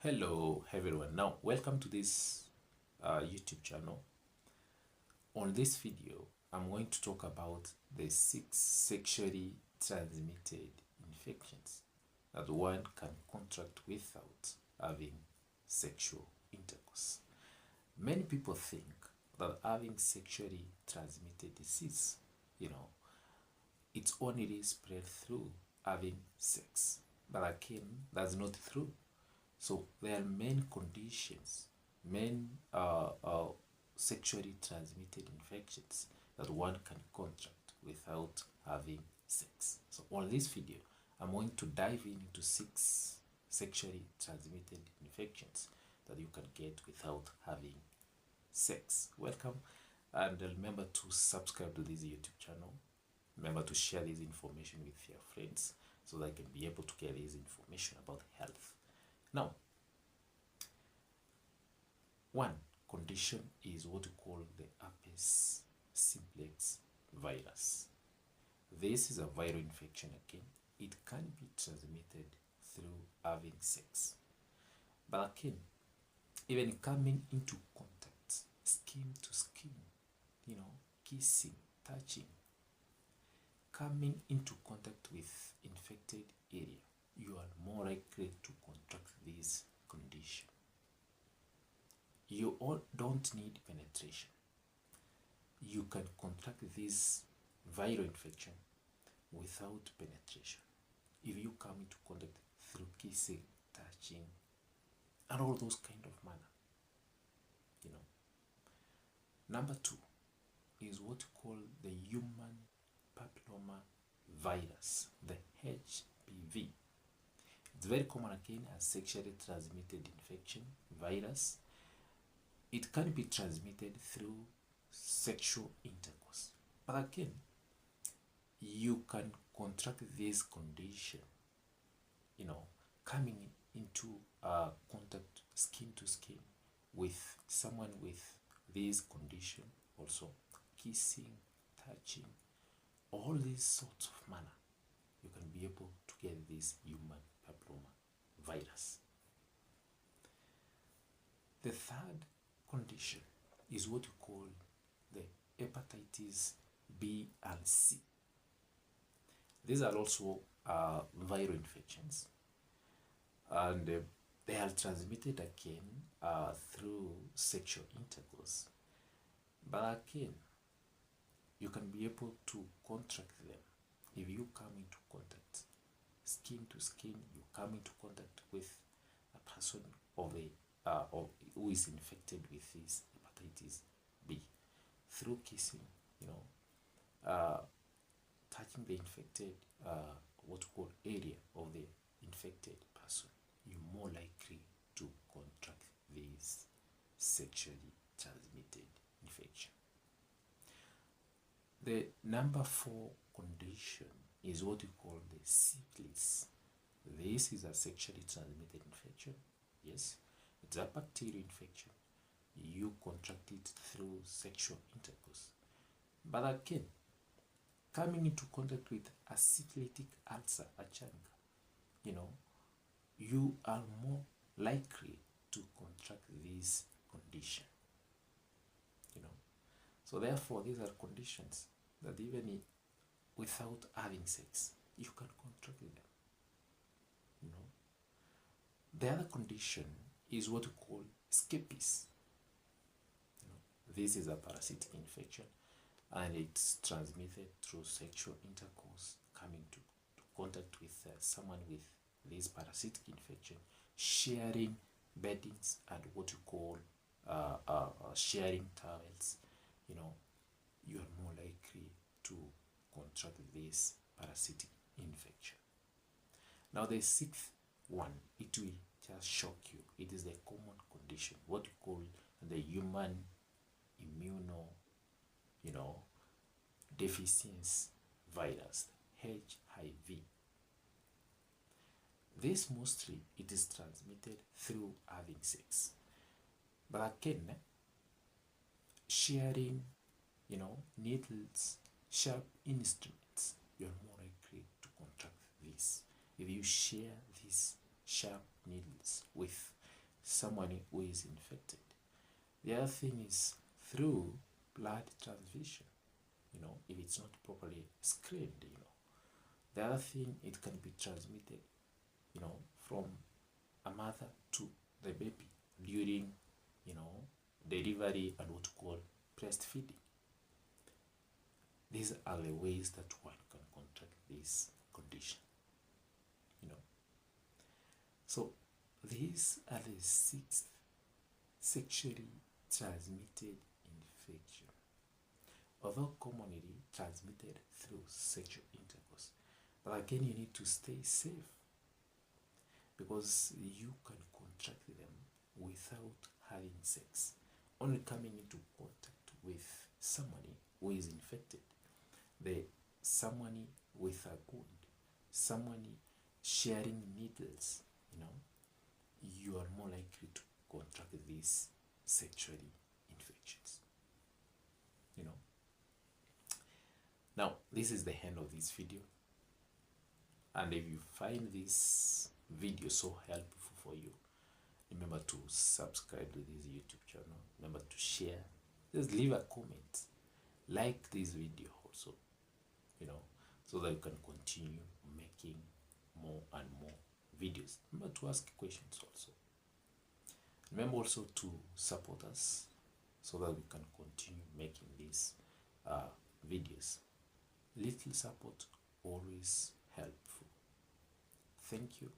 Hello everyone. Now welcome to this YouTube channel. On this video I'm going to talk about the 6 sexually transmitted infections that one can contract without having sexual intercourse. Many people think that having sexually transmitted disease, it's only spread through having sex, but again that's not true. So there are main conditions, main sexually transmitted infections that one can contract without having sex. So on this video, I'm going to dive into 6 sexually transmitted infections that you can get without having sex. Welcome, and remember to subscribe to this YouTube channel. Remember to share this information with your friends so they can be able to get this information about health. Now, one condition is what we call the herpes simplex virus. This is a viral infection again. It can be transmitted through having sex. But again, even coming into contact, skin to skin, kissing, touching, coming into contact with infected area, you are more likely to contract this condition. You all don't need penetration. You can contract this viral infection without penetration if you come into contact through kissing, touching, and all those kind of manner. Number 2 is what we call the human papilloma virus, the HPV. It's very common again as sexually transmitted infection virus. It can be transmitted through sexual intercourse. But again, you can contract this condition, coming into contact skin to skin with someone with this condition, also kissing, touching, all these sorts of manner, you can be able to get this human papilloma virus. The third condition is what we call the hepatitis B and C. These are also viral infections, and they are transmitted again through sexual intercourse. But again, you can be able to contract them if you come into contact skin to skin. You come into contact with a person who is infected with this hepatitis B through kissing, touching the infected what we call area of the infected person. You're more likely to contract this sexually transmitted infection. The number 4 condition is what we call the syphilis. This is a sexually transmitted infection. Yes, it's a bacterial infection. You contract it through sexual intercourse. But again, coming into contact with a syphilitic ulcer, a chancre, you are more likely to contract this condition. So therefore, these are conditions that even without having sex, you can contract them. The other condition is what we call scabies. This is a parasitic infection, and it's transmitted through sexual intercourse, coming to contact with someone with this parasitic infection, sharing beddings and what you call sharing towels. You are more likely to contract this parasitic infection. Now the 6th one, it will just shock you. It is the common condition, what you call the human deficiency virus, HIV. This mostly it is transmitted through having sex. But again, sharing, needles, sharp instruments, you're more likely to contract this. If you share these sharp needles with someone who is infected. The other thing is through blood transfusion, if it's not properly screened, The other thing, it can be transmitted, from a mother to the baby during, delivery and what we call breastfeeding. These are the ways that one can contract this condition, So these are the 6 sexually transmitted infection, although commonly transmitted through sexual intercourse. But again, you need to stay safe because you can contract them without having sex, only coming into contact with somebody who is infected, someone with a wound, someone sharing needles, you are more likely to contract these sexually infections. Now this is the end of this video, and if you find this video so helpful for you, remember to subscribe to this YouTube channel, remember to share, just leave a comment, like this video also, so that you can continue making more and more videos. Remember to ask questions also. Remember also to support us so that we can continue making these videos. Little support always helpful. Thank you.